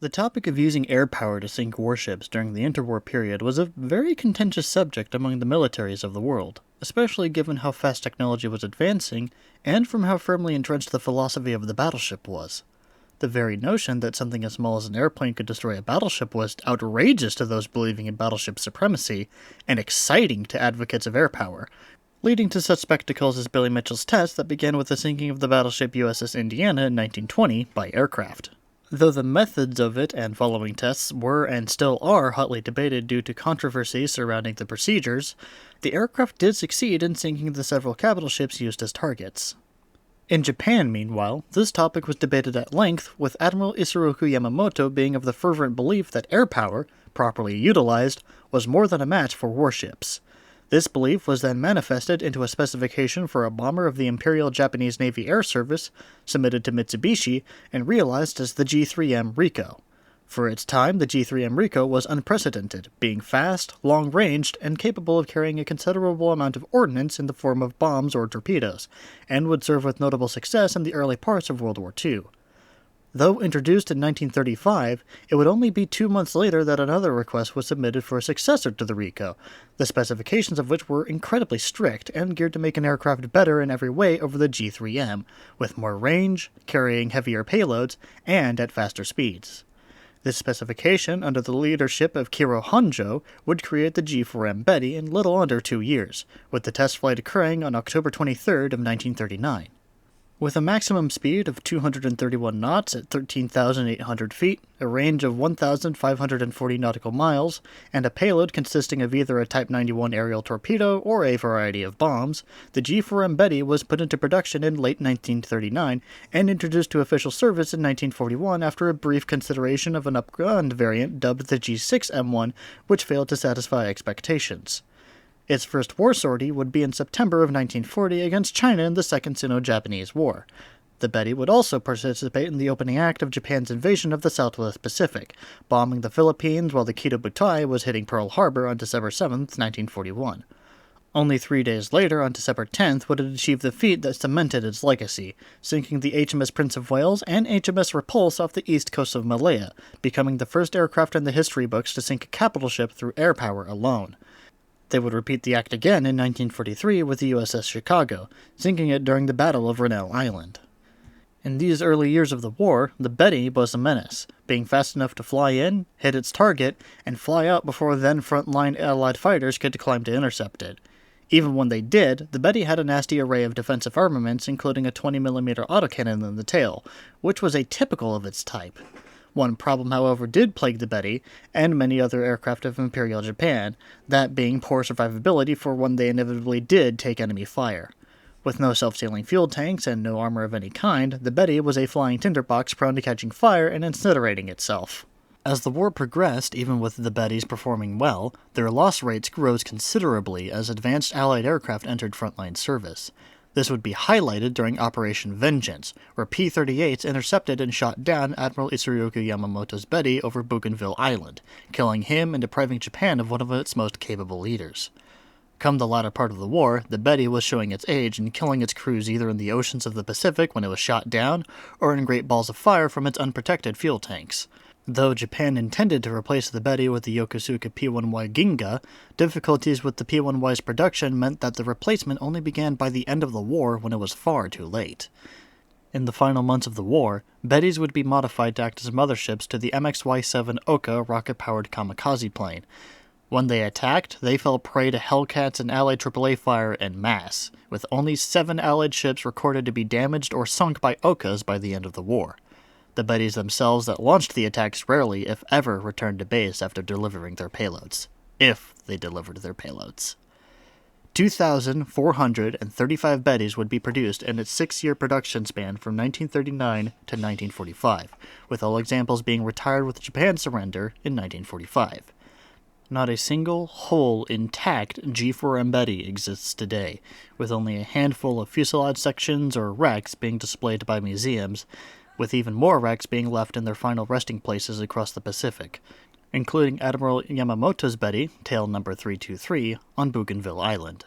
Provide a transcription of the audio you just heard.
The topic of using air power to sink warships during the interwar period was a very contentious subject among the militaries of the world, especially given how fast technology was advancing and from how firmly entrenched the philosophy of the battleship was. The very notion that something as small as an airplane could destroy a battleship was outrageous to those believing in battleship supremacy, and exciting to advocates of air power, leading to such spectacles as Billy Mitchell's test that began with the sinking of the battleship USS Indiana in 1920 by aircraft. Though the methods of it and following tests were and still are hotly debated due to controversy surrounding the procedures, the aircraft did succeed in sinking the several capital ships used as targets. In Japan, meanwhile, this topic was debated at length, with Admiral Isoroku Yamamoto being of the fervent belief that air power, properly utilized, was more than a match for warships. This belief was then manifested into a specification for a bomber of the Imperial Japanese Navy Air Service, submitted to Mitsubishi, and realized as the G4M Rico. For its time, the G4M Rico was unprecedented, being fast, long-ranged, and capable of carrying a considerable amount of ordnance in the form of bombs or torpedoes, and would serve with notable success in the early parts of World War II. Though introduced in 1935, it would only be 2 months later that another request was submitted for a successor to the Rico, the specifications of which were incredibly strict and geared to make an aircraft better in every way over the G4M, with more range, carrying heavier payloads, and at faster speeds. This specification, under the leadership of Kiro Honjo, would create the G4M Betty in little under 2 years, with the test flight occurring on October 23rd of 1939. With a maximum speed of 231 knots at 13,800 feet, a range of 1,540 nautical miles, and a payload consisting of either a Type 91 aerial torpedo or a variety of bombs, the G4M Betty was put into production in late 1939 and introduced to official service in 1941 after a brief consideration of an upgunned variant dubbed the G6M1, which failed to satisfy expectations. Its first war sortie would be in September of 1940 against China in the Second Sino-Japanese War. The Betty would also participate in the opening act of Japan's invasion of the Southwest Pacific, bombing the Philippines while the Kido Butai was hitting Pearl Harbor on December 7, 1941. Only 3 days later, on December 10th, would it achieve the feat that cemented its legacy, sinking the HMS Prince of Wales and HMS Repulse off the east coast of Malaya, becoming the first aircraft in the history books to sink a capital ship through air power alone. They would repeat the act again in 1943 with the USS Chicago, sinking it during the Battle of Rennell Island. In these early years of the war, the Betty was a menace, being fast enough to fly in, hit its target, and fly out before then front-line Allied fighters could climb to intercept it. Even when they did, the Betty had a nasty array of defensive armaments, including a 20mm autocannon in the tail, which was atypical of its type. One problem, however, did plague the Betty, and many other aircraft of Imperial Japan, that being poor survivability for when they inevitably did take enemy fire. With no self-sealing fuel tanks and no armor of any kind, the Betty was a flying tinderbox prone to catching fire and incinerating itself. As the war progressed, even with the Bettys performing well, their loss rates rose considerably as advanced Allied aircraft entered frontline service. This would be highlighted during Operation Vengeance, where P-38s intercepted and shot down Admiral Isoroku Yamamoto's Betty over Bougainville Island, killing him and depriving Japan of one of its most capable leaders. Come the latter part of the war, the Betty was showing its age and killing its crews either in the oceans of the Pacific when it was shot down, or in great balls of fire from its unprotected fuel tanks. Though Japan intended to replace the Betty with the Yokosuka P-1Y Ginga, difficulties with the P-1Y's production meant that the replacement only began by the end of the war when it was far too late. In the final months of the war, Bettys would be modified to act as motherships to the MXY-7 Oka rocket-powered kamikaze plane. When they attacked, they fell prey to Hellcats and Allied AAA fire en masse, with only 7 Allied ships recorded to be damaged or sunk by Okas by the end of the war. The Bettys themselves that launched the attacks rarely, if ever, returned to base after delivering their payloads. If they delivered their payloads. 2,435 Bettys would be produced in its 6-year production span from 1939 to 1945, with all examples being retired with Japan's surrender in 1945. Not a single, whole, intact G4M Betty exists today, with only a handful of fuselage sections or wrecks being displayed by museums, with even more wrecks being left in their final resting places across the Pacific, including Admiral Yamamoto's Betty, tail number 323, on Bougainville Island.